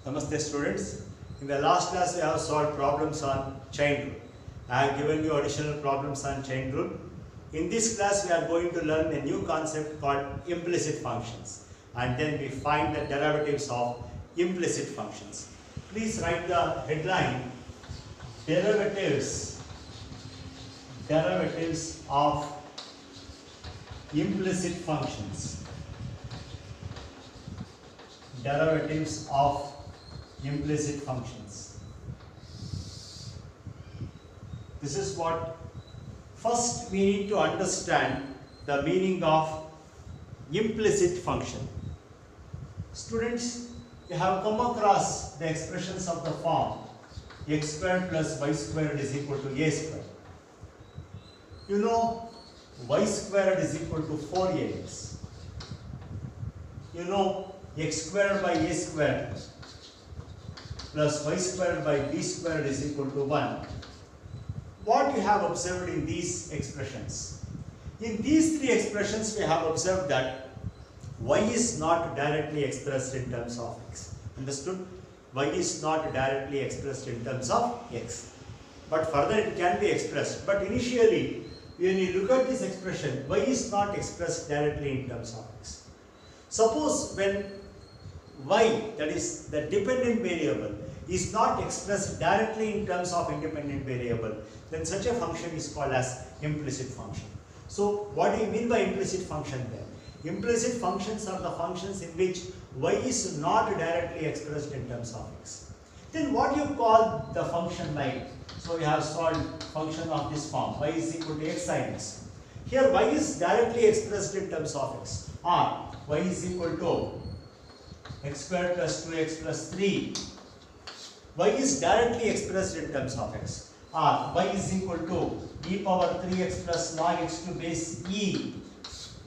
Namaste students. In the last class we have solved problems on chain rule. I have given you additional problems on chain rule. In this class we are going to learn a new concept called implicit functions, and then we find the derivatives of implicit functions. Please write the headline: derivatives of implicit functions. Derivatives of implicit functions. This is what first we need to understand the meaning of implicit function. Students, you have come across the expressions of the form x squared plus y squared is equal to a squared. You know y squared is equal to 4ax. You know x squared by a squared plus y squared by b squared is equal to 1. What you have observed in these expressions? In these three expressions we have observed that y is not directly expressed in terms of x. Understood? Y is not directly expressed in terms of x. But further it can be expressed. But initially, when you look at this expression, y is not expressed directly in terms of x. Suppose when y, that is the dependent variable, is not expressed directly in terms of independent variable, then such a function is called as implicit function. So what do you mean by implicit function then? Implicit functions are the functions in which y is not directly expressed in terms of x. Then what you call the function like? So we have solved function of this form, y is equal to x sin x. Here y is directly expressed in terms of x, or y is equal to x squared plus 2x plus 3. Y is directly expressed in terms of x, or y is equal to e power 3x plus log x to base e.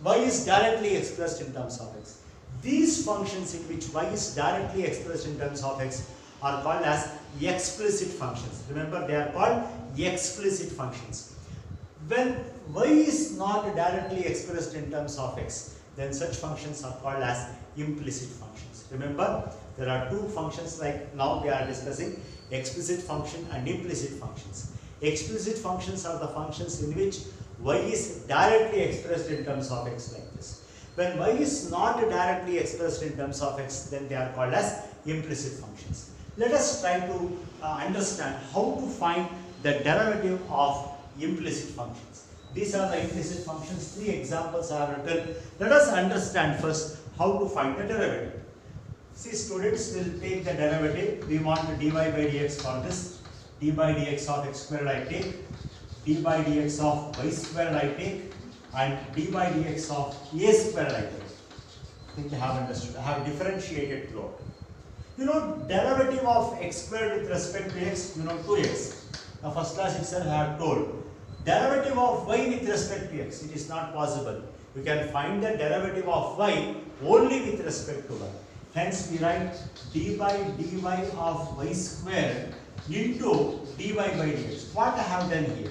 Y is directly expressed in terms of x. These functions in which y is directly expressed in terms of x are called as explicit functions. Remember, they are called explicit functions. When y is not directly expressed in terms of x, then such functions are called as implicit functions. Remember, there are two functions like now we are discussing: explicit function and implicit functions. Explicit functions are the functions in which y is directly expressed in terms of x like this. When y is not directly expressed in terms of x, then they are called as implicit functions. Let us try to understand how to find the derivative of implicit functions. These are the implicit functions. Three examples I have written. Let us understand first how to find the derivative. See, students will take the derivative. We want dy by dx for this. D by dx of x squared I take. D by dx of y squared I take. And d by dx of a squared I take. I think you have understood. I have differentiated throughout. You know, derivative of x squared with respect to x, you know, 2x. Now, first class itself I have told. Derivative of y with respect to x, it is not possible. You can find the derivative of y only with respect to y. Hence, we write d by dy of y squared into dy by dx. What I have done here?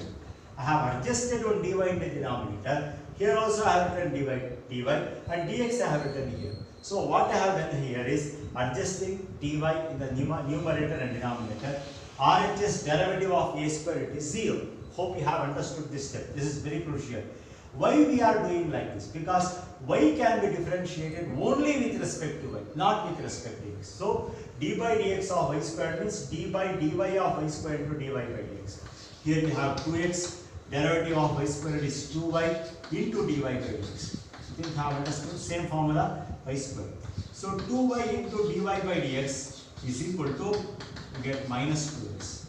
I have adjusted on dy in the denominator. Here also I have written dy and dx I have written here. So what I have done here is adjusting dy in the numerator and denominator. RHS derivative of a square, it is 0. Hope you have understood this step. This is very crucial. Why we are doing like this? Because y can be differentiated only with respect to y, not with respect to x. So d by dx of y squared means d by dy of y squared into dy by dx. Here we have 2x, derivative of y squared is 2y into dy by dx. I think you have understood, same formula, y squared. So 2y into dy by dx is equal to, you get minus 2x.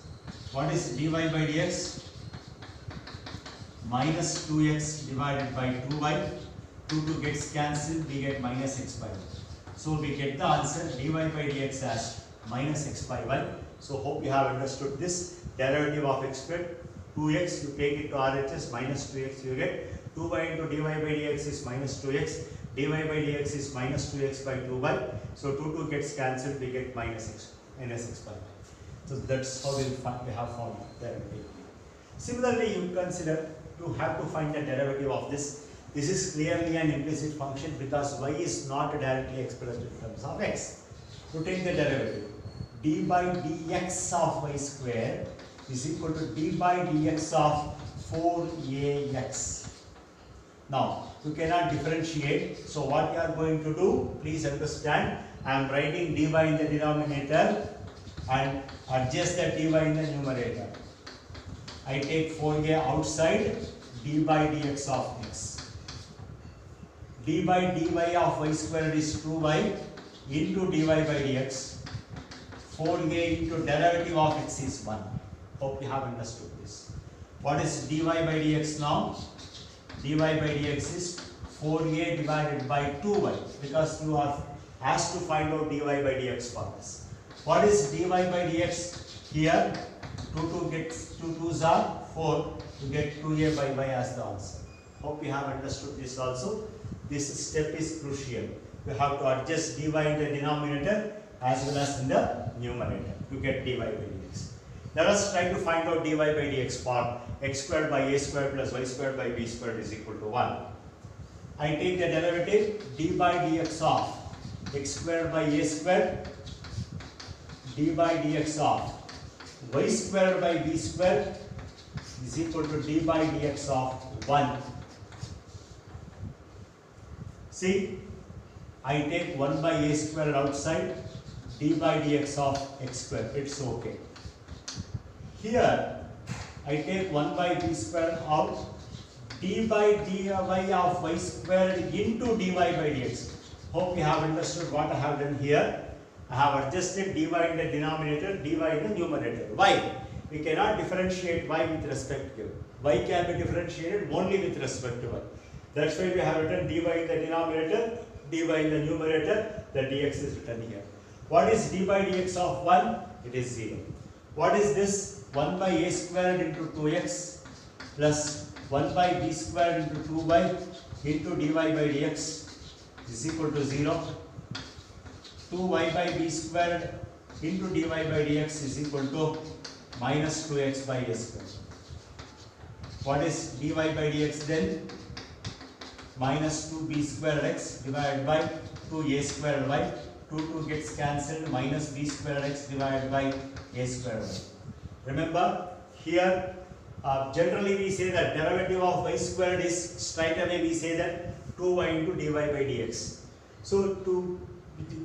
What is dy by dx? Minus 2x divided by 2y. 2 gets cancelled, we get minus x by 1. So we get the answer dy by dx as minus x by 1. So hope you have understood this. Derivative of x squared, 2x, you take it to RHS, minus 2x, you get 2y into dy by dx is minus 2x, dy by dx is minus 2x by 2y. So 2 gets cancelled, we get minus x by 1. So that's how we have found derivative. Similarly, you consider to have to find the derivative of this. This is clearly an implicit function because y is not directly expressed in terms of x. To take the derivative, d by dx of y square is equal to d by dx of 4ax. Now, you cannot differentiate. So, what you are going to do, please understand, I am writing dy in the denominator and adjust the dy in the numerator. I take 4a outside, d by dx of x. D by dy of y squared is 2y into dy by dx. 4a into derivative of x is 1. Hope you have understood this. What is dy by dx now? Dy by dx is 4a divided by 2y, because you are asked to find out dy by dx for this. What is dy by dx here? 2 2's are 4, you get 2a by y as the answer. Hope you have understood this also. This step is crucial. You have to adjust dy in the denominator as well as in the numerator to get dy by dx. Let us try to find out dy by dx for x squared by a squared plus y squared by b squared is equal to 1. I take the derivative d by dx of x squared by a squared, d by dx of y squared by b squared is equal to d by dx of 1. See, I take 1 by a squared outside, d by dx of x squared, it's okay. Here, I take 1 by b squared out, d by dy of y squared into dy by dx. Hope you have understood what I have done here. I have adjusted dy in the denominator, dy in the numerator. Why? We cannot differentiate y with respect to y. Y can be differentiated only with respect to y. That's why we have written dy in the denominator, dy in the numerator, the dx is written here. What is dy by dx of 1? It is 0. What is this? 1 by a squared into 2x plus 1 by b squared into 2y into dy by dx is equal to 0. 2y by b squared into dy by dx is equal to minus 2x by a squared. What is dy by dx then? Minus 2b squared x divided by 2a squared y. 2 gets cancelled, minus b squared x divided by a squared y. Remember, here generally we say that derivative of y squared is straight away we say that 2y into dy by dx. So to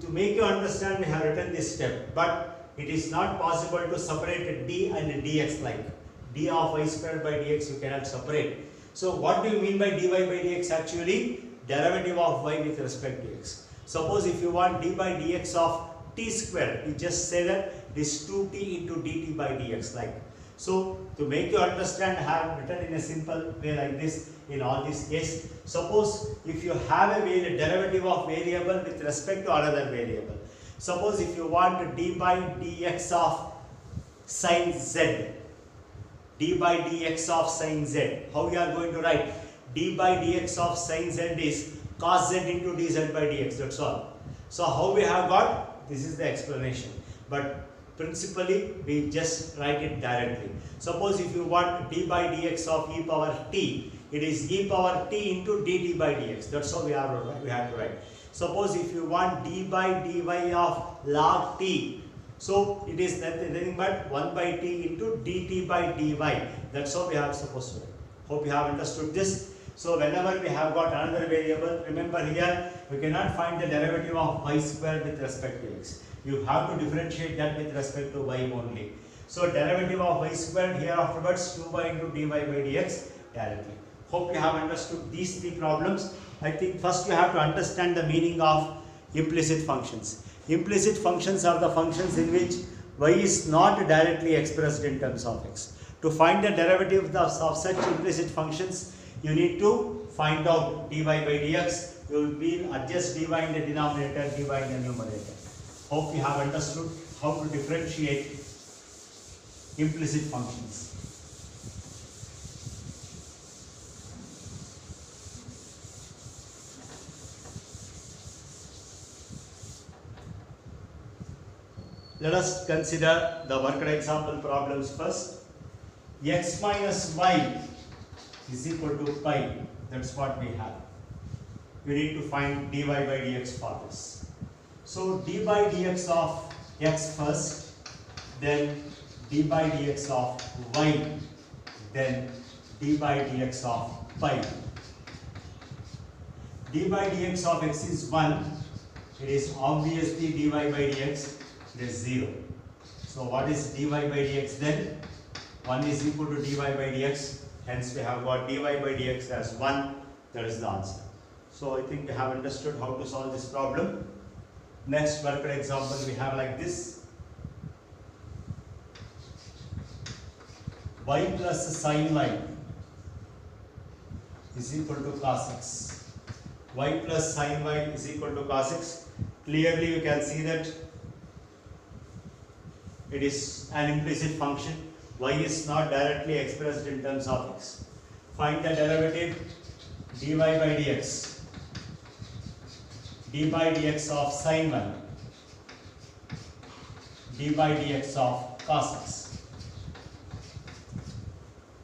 make you understand, we have written this step, but it is not possible to separate d and dx like d of y squared by dx you cannot separate. So what do you mean by dy by dx? Actually, derivative of y with respect to x. Suppose if you want d by dx of t squared, you just say that this 2t into dt by dx like. So to make you understand, I have written in a simple way like this in all this case. Suppose if you have a derivative of variable with respect to another variable. Suppose if you want d by dx of sin z, d by dx of sin z, how you are going to write? D by dx of sin z is cos z into dz by dx, that's all. So how we have got? This is the explanation. But principally, we just write it directly. Suppose if you want d by dx of e power t, it is e power t into dt by dx. That's how we have to write. Suppose if you want d by dy of log t, so it is nothing but 1 by t into dt by dy. That's how we are supposed to write. Hope you have understood this. So whenever we have got another variable, remember here, we cannot find the derivative of y squared with respect to x. You have to differentiate that with respect to y only. So derivative of y squared here afterwards 2y into dy by dx directly. Hope you have understood these three problems. I think first you have to understand the meaning of implicit functions. Implicit functions are the functions in which y is not directly expressed in terms of x. To find the derivative of such implicit functions, you need to find out dy by dx. You will adjust dy in the denominator, dy in the numerator. Hope you have understood how to differentiate implicit functions. Let us consider the worked example problems first. X minus y is equal to pi. That's what we have. We need to find dy by dx for this. So d by dx of x first then d by dx of y, then d by dx of pi. D by dx of x is 1, it is obviously dy by dx is 0. So what is dy by dx then? 1 is equal to dy by dx, hence we have got dy by dx as 1, that is the answer. So I think we have understood how to solve this problem. Next worked example we have like this. Y plus sin y is equal to cos x. Y plus sin y is equal to cos x. Clearly you can see that it is an implicit function. Y is not directly expressed in terms of x. Find the derivative dy by dx. D by dx of sin 1, d by dx of cos x.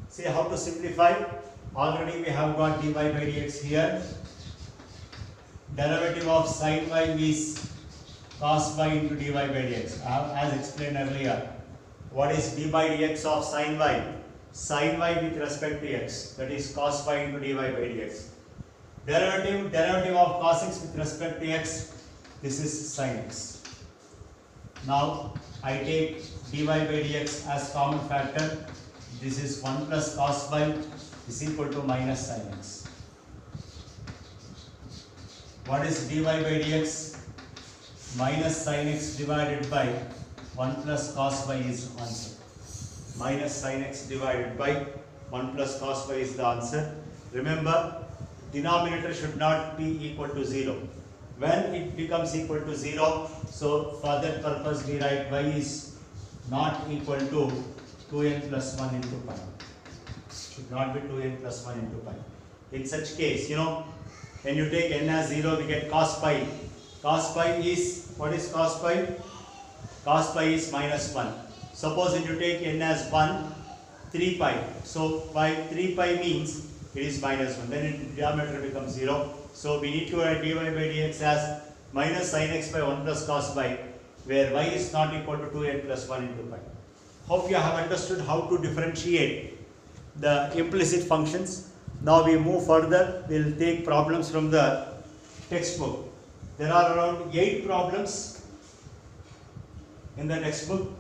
See how to simplify. Already we have got dy by dx here. Derivative of sin y is cos y into dy by dx. As explained earlier, what is d by dx of sin y? Sin y with respect to x, that is cos y into dy by dx. Derivative of cos x with respect to x, this is sin x. Now I take dy by dx as common factor. This is 1 plus cos y is equal to minus sin x. What is dy by dx? Minus sin x divided by 1 plus cos y is answer. Minus sin x divided by 1 plus cos y is the answer. Remember, denominator should not be equal to 0. When it becomes equal to 0, so for that purpose we write y is not equal to 2n plus 1 into pi. Should not be 2n plus 1 into pi. In such case, when you take n as 0, we get cos pi. Cos pi is, what is cos pi? Cos pi is minus 1. Suppose if you take n as 1, 3 pi. So by 3 pi means it is minus 1. Then the denominator becomes 0. So we need to write dy by dx as minus sin x by 1 plus cos y, where y is not equal to 2n plus 1 into pi. Hope you have understood how to differentiate the implicit functions. Now we move further. We will take problems from the textbook. There are around 8 problems in the textbook.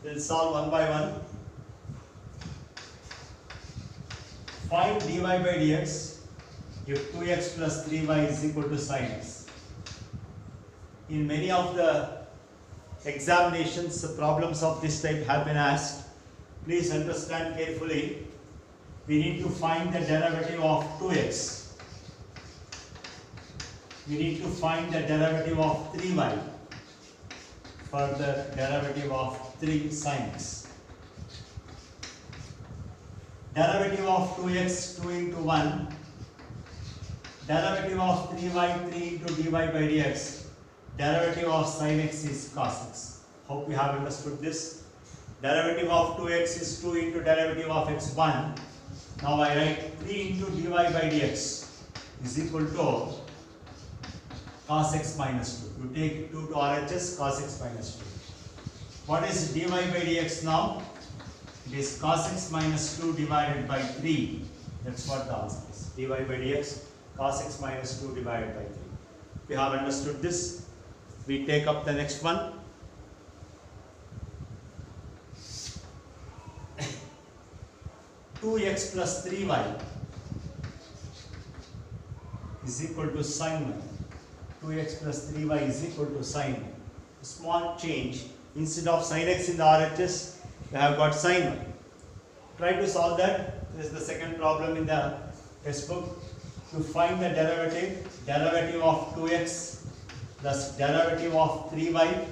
We will solve one by one. Find dy by dx if 2x plus 3y is equal to sin x. In many of the examinations, problems of this type have been asked. Please understand carefully. We need to find the derivative of 2x. We need to find the derivative of 3y for the derivative of 3 sin x. Derivative of 2x, 2 into 1. Derivative of 3y, 3 into dy by dx. Derivative of sin x is cos x. Hope you have understood this. Derivative of 2x is 2 into derivative of x1. Now I write 3 into dy by dx is equal to cos x minus 2. You take 2 to RHS, cos x minus 2. What is dy by dx now? It is cos x minus 2 divided by 3. That's what the answer is. Dy by dx, cos x minus 2 divided by 3. We have understood this. We take up the next one. Two x plus 3y is equal to sin 1. 2x plus 3y is equal to sin 1. A small change. Instead of sin x in the RHS, we have got sin 1. Try to solve that. This is the second problem in the textbook. To find the derivative of 2x plus derivative of 3y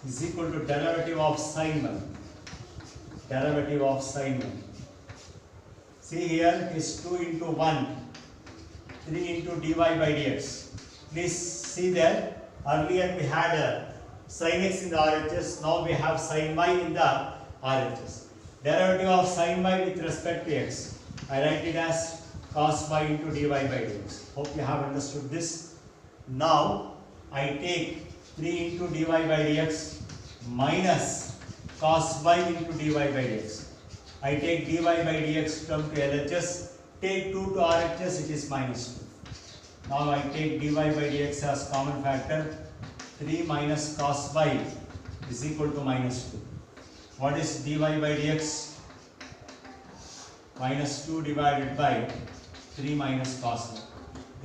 is equal to derivative of sin 1. Derivative of sin 1. See here it is 2 into 1, 3 into dy by dx. Please see that earlier we had sin x in the RHS, now we have sin y in the RHS. Derivative of sin y with respect to x. I write it as cos y into dy by dx. Hope you have understood this. Now I take 3 into dy by dx minus cos y into dy by dx. I take dy by dx term to LHS, take 2 to RHS, it is minus 2. Now I take dy by dx as common factor, 3 minus cos y is equal to minus 2. What is dy by dx? Minus 2 divided by 3 minus cos y.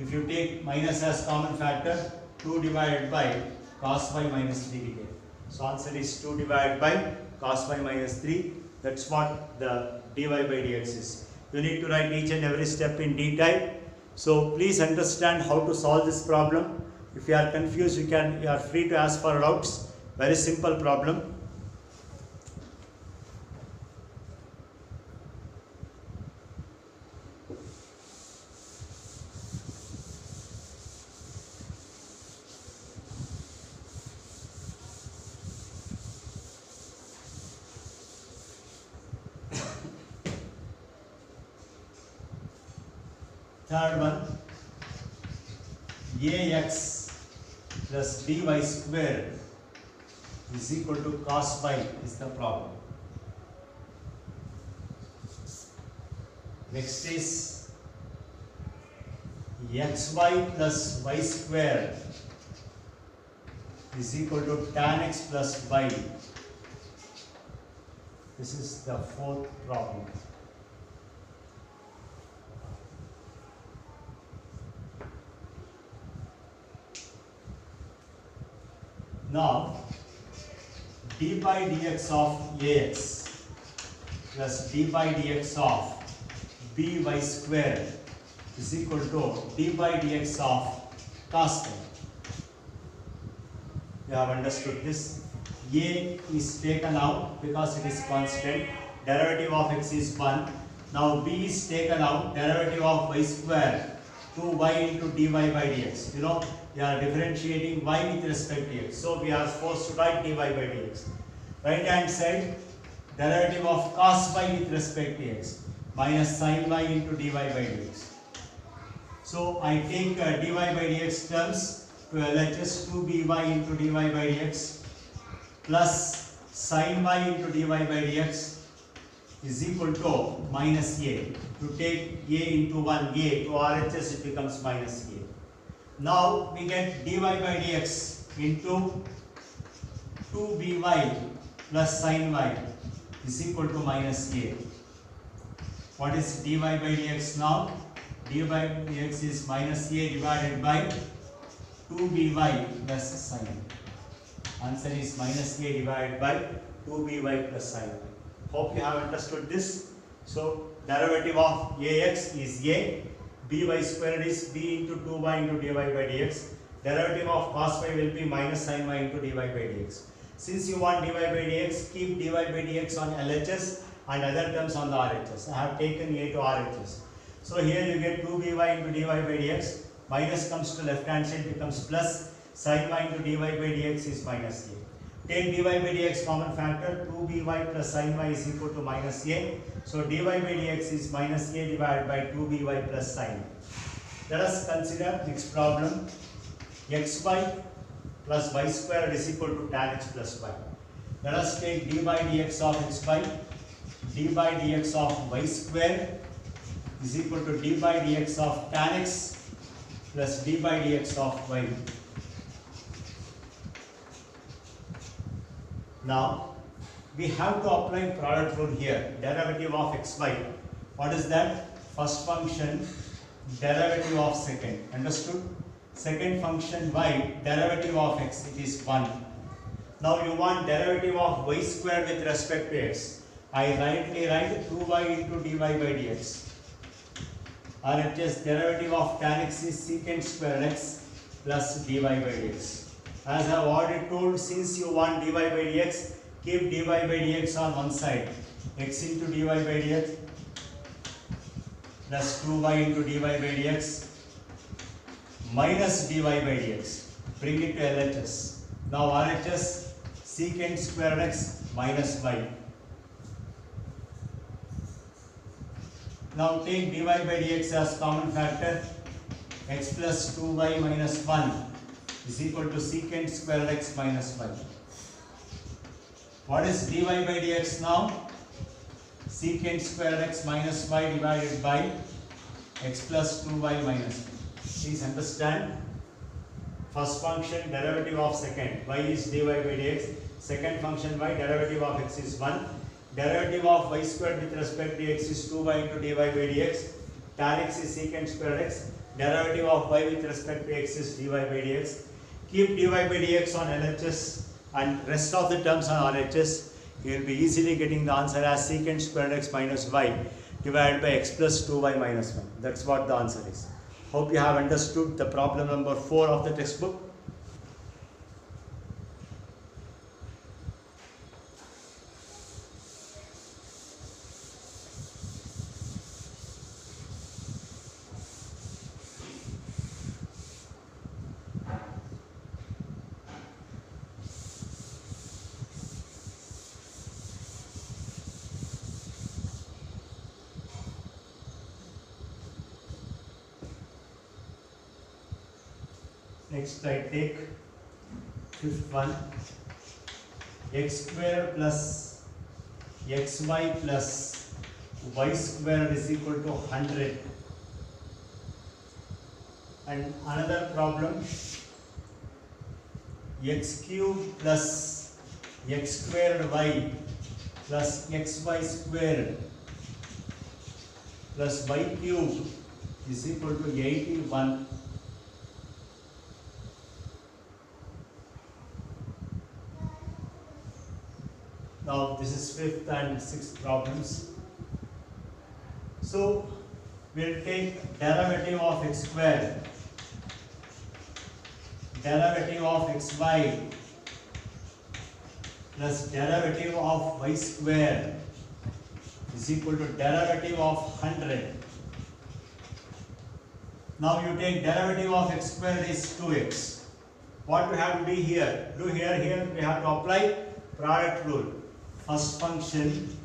If you take minus as common factor, 2 divided by cos y minus 3 we get. So answer is 2 divided by cos y minus 3. That's what the dy by dx is. You need to write each and every step in detail. So please understand how to solve this problem. If you are confused, you are free to ask for doubts. Very simple problem. Third one, ax plus by square is equal to cos y is the problem. Next is xy plus y square is equal to tan x plus y. This is the fourth problem. Now, d by dx of ax plus d by dx of by square is equal to d by dx of cos y. You have understood this. A is taken out because it is constant. Derivative of x is 1. Now b is taken out. Derivative of y square 2y into dy by dx. You know, we are differentiating y with respect to x. So we are forced to write dy by dx. Right hand side, derivative of cos y with respect to x minus sin y into dy by dx. So I take dy by dx terms to LHS 2by into dy by dx plus sin y into dy by dx is equal to minus a. To take a into 1 a to RHS, it becomes minus a. Now we get dy by dx into 2by plus sin y is equal to minus a. What is dy by dx now? Dy by dx is minus a divided by 2by plus sin. Answer is minus a divided by 2by plus sin. Hope you have understood this. So derivative of ax is a. By squared is b into 2y into dy by dx. Derivative of cos y will be minus sin y into dy by dx. Since you want dy by dx, keep dy by dx on LHS and other terms on the RHS. I have taken a to RHS. So here you get 2by into dy by dx. Minus comes to left hand side, becomes plus. Sin y into dy by dx is minus a. Take dy by dx common factor, 2by plus sin y is equal to minus a. So dy by dx is minus a divided by 2by plus sin. Let us consider next problem. Xy plus y squared is equal to tan x plus y. Let us take d by dx of xy. D by dx of y squared is equal to d by dx of tan x plus d by dx of y. Now we have to apply product rule here. Derivative of xy. What is that? First function derivative of second. Understood? Second function y derivative of x. It is 1. Now you want derivative of y squared with respect to x. I rightly write 2y into dy by dx. RHS derivative of tan x is secant square x plus dy by dx. As I have already told, since you want dy by dx, keep dy by dx on one side. X into dy by dx plus 2y into dy by dx minus dy by dx. Bring it to LHS. Now RHS secant square x minus y. Now take dy by dx as common factor. X plus 2y minus 1 is equal to secant squared x minus y. What is dy by dx now? Secant squared x minus y divided by x plus 2y minus 1. Please understand, first function derivative of second, y is dy by dx. Second function y, derivative of x is 1. Derivative of y squared with respect to x is 2y into dy by dx. Tan x is secant squared x. Derivative of y with respect to x is dy by dx. Keep dy by dx on LHS and rest of the terms on RHS. You will be easily getting the answer as secant squared x minus y divided by x plus 2y minus 1. That's what the answer is. Hope you have understood the problem number 4 of the textbook. Next I take fifth one, x square plus xy plus y square is equal to 100. And another problem, x cube plus x squared y plus xy squared plus y cube is equal to 81. Now this is fifth and sixth problems. So we'll take derivative of x squared, derivative of xy plus derivative of y square is equal to derivative of 100. Now you take derivative of x squared is 2x. What we have to do here? Here we have to apply product rule. First function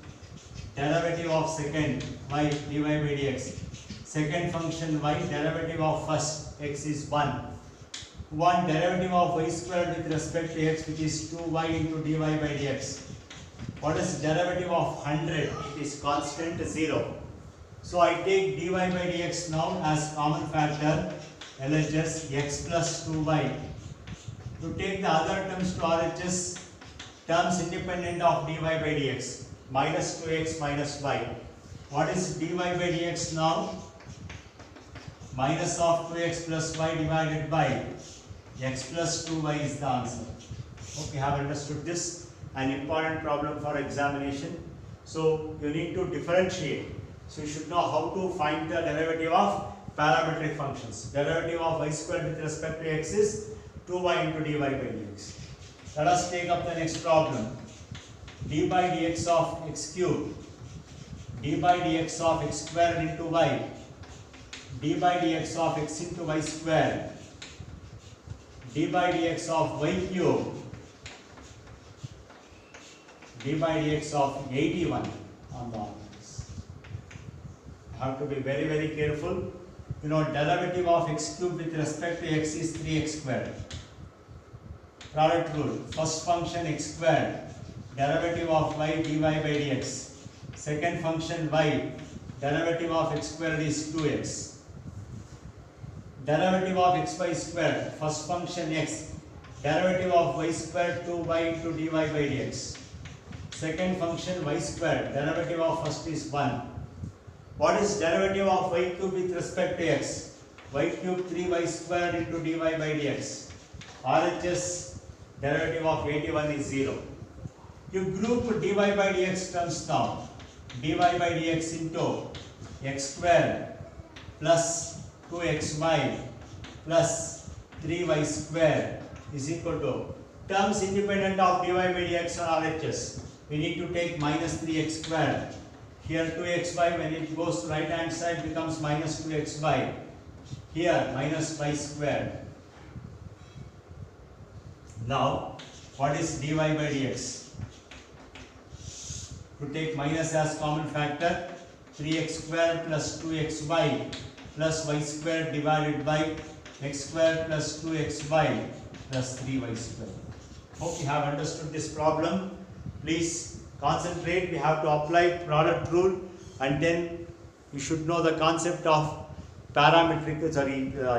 derivative of second y dy by dx. Second function y derivative of first x is 1. One derivative of y squared with respect to x, which is 2y into dy by dx. What is derivative of 100? It is constant 0. So I take dy by dx now as common factor, LHS x plus 2y. To take the other terms to RHS, terms independent of dy by dx, minus 2x minus y. What is dy by dx now? Minus of 2x plus y divided by x plus 2y is the answer. Hope you have understood this. An important problem for examination. So you need to differentiate. So you should know how to find the derivative of parametric functions. Derivative of y squared with respect to x is 2y into dy by dx. Let us take up the next problem. D by dx of x cube, d by dx of x squared into y, d by dx of x into y squared, d by dx of y cube, d by dx of 81 on the answers. You have to be very, very careful. You know, derivative of x cube with respect to x is 3x squared. Product rule, first function x squared, derivative of y dy by dx. Second function y, derivative of x squared is 2x. Derivative of xy squared, first function x, derivative of y squared 2y into dy by dx. Second function y squared, derivative of first is 1. What is derivative of y cube with respect to x? Y cube 3y squared into dy by dx. RHS derivative of 81 is 0. You group dy by dx terms now. dy by dx into x squared plus 2xy plus 3y squared is equal to terms independent of dy by dx on RHS. We need to take minus 3x squared. Here 2xy, when it goes to right hand side, becomes minus 2xy. Here minus y squared. Now, what is dy by dx? To take minus as common factor, 3x square plus 2xy plus y square divided by x square plus 2xy plus 3y square. Hope you have understood this problem. Please concentrate. We have to apply product rule, and then you should know the concept of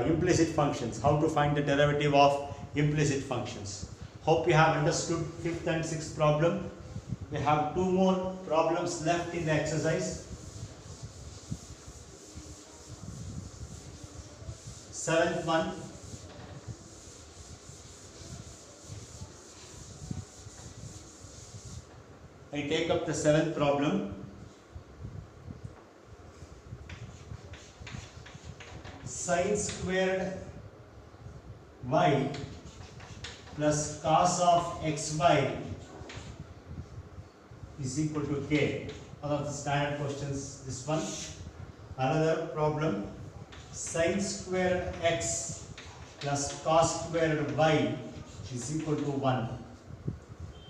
implicit functions, how to find the derivative of implicit functions. Hope you have understood 5th and 6th problem. We have 2 more problems left in the exercise. 7th one. I take up the 7th problem. Sin squared y plus cos of xy is equal to k. One of the standard questions, this one. Another problem, sin squared x plus cos squared y is equal to 1.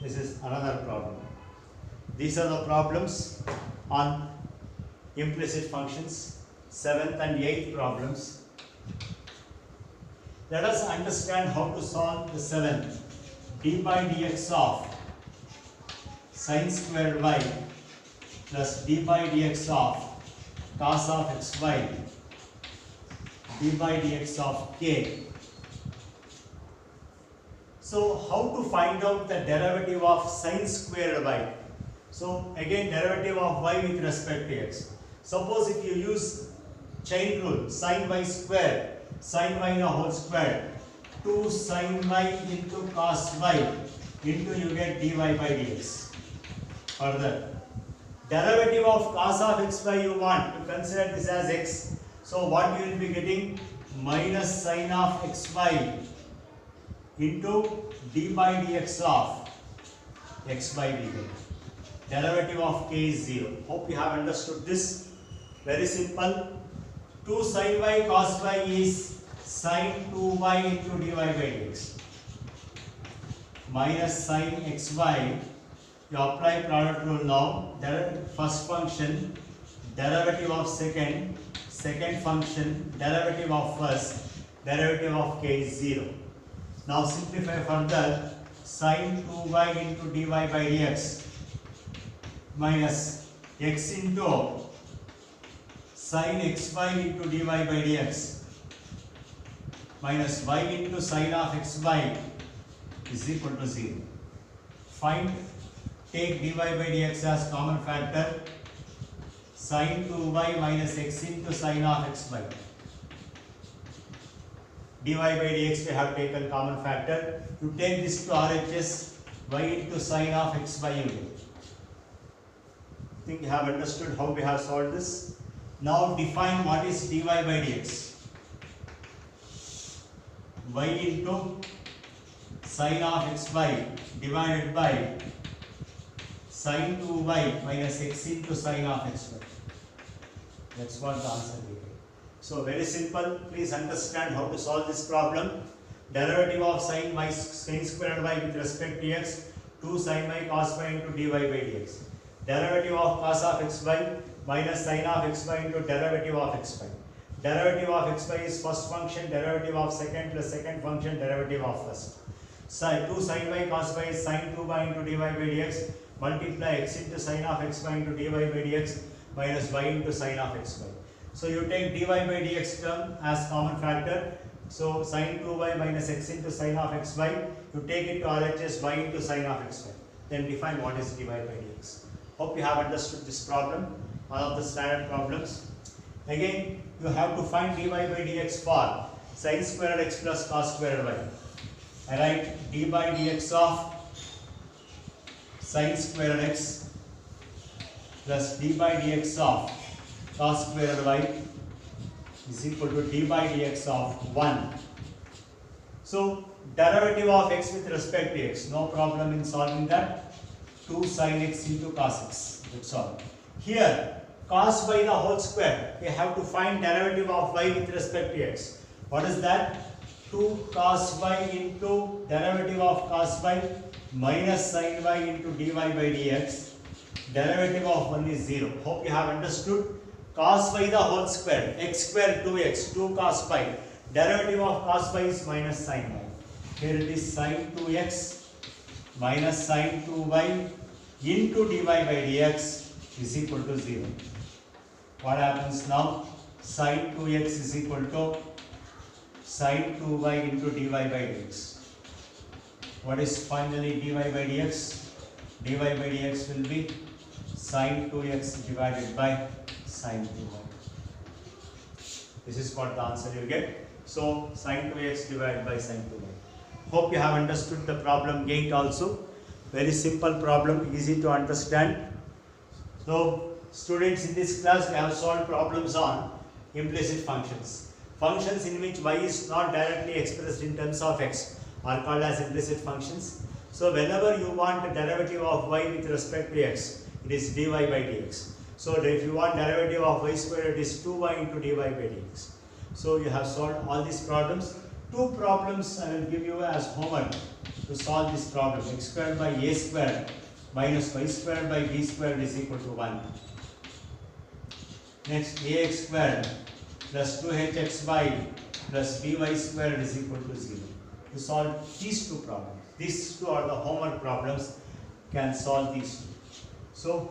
This is another problem. These are the problems on implicit functions, 7th and 8th problems. Let us understand how to solve the 7th. d by dx of sin squared y plus d by dx of cos of xy d by dx of k. So how to find out the derivative of sin squared y? So again, derivative of y with respect to x. Suppose if you use chain rule, sin y squared, sin y the whole square, 2 sin y into cos y into you get dy by dx. Further, derivative of cos of xy you want to consider this as x. So what you will be getting? Minus sin of xy into d by dx of x by dy. Derivative of k is 0. Hope you have understood this. Very simple. 2 sin y cos y is sin 2y into dy by dx. Minus sin xy. You apply product rule now. First function, derivative of second function, derivative of first, derivative of k is 0. Now simplify further. Sin 2y into dy by dx minus x into sin xy into dy by dx minus y into sin of xy is equal to 0. Find, take dy by dx as common factor. Sin 2y minus x into sin of xy. dy by dx we have taken common factor. You take this to RHS, y into sin of xy you get. I think you have understood how we have solved this. Now define what is dy by dx. Y into sin of xy divided by sin 2y minus x into sin of xy. That's what the answer will be. So very simple. Please understand how to solve this problem. Derivative of sin squared y with respect to x, 2 sin y cos y into dy by dx. Derivative of cos of xy minus sin of xy into derivative of xy. Derivative of xy is first function, derivative of second plus second function, derivative of first. 2 sin y cos y is sin 2y into dy by dx, multiply x into sin of xy into dy by dx minus y into sin of xy. So you take dy by dx term as common factor. So sin 2y minus x into sin of xy, you take it to RHS y into sin of xy. Then define what is dy by dx. Hope you have understood this problem, one of the standard problems. Again, you have to find dy by dx for sin squared x plus cos squared y. I write d by dx of sin squared x plus d by dx of cos squared y is equal to d by dx of 1. So derivative of x with respect to x, no problem in solving that. 2 sin x into cos x, that's all. Here cos y the whole square, we have to find derivative of y with respect to x. What is that? 2 cos y into derivative of cos y minus sin y into dy by dx Derivative of 1 is 0. Hope you have understood. Cos phi the whole square, x square 2x, 2 cos phi. Derivative of cos phi is minus sin phi. Here it is sin 2x minus sin 2y into dy by dx is equal to 0. What happens now? Sin 2x is equal to sin 2y into dy by dx. What is finally dy by dx? Dy by dx will be sin 2x divided by sin 2y. This is what the answer you get. So sin 2x divided by sin 2y. Hope you have understood the problem gained also. Very simple problem, easy to understand. So students, in this class we have solved problems on implicit functions. Functions in which y is not directly expressed in terms of x are called as implicit functions. So whenever you want a derivative of y with respect to x, it is dy by dx. So if you want derivative of y square, it is 2y into dy by dx. So you have solved all these problems. Two problems I will give you as homework to solve this problem. X squared by a squared minus y squared by b squared is equal to 1. Next, ax squared plus 2hxy plus by squared is equal to 0. To solve these two problems. These two are the homework problems. Can solve these two. So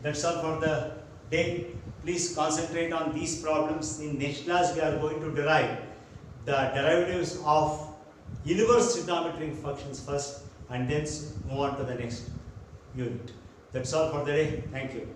that's all for the day. Please concentrate on these problems. In next class we are going to derive the derivatives of inverse trigonometric functions first, and then move on to the next unit. That's all for the day. Thank you.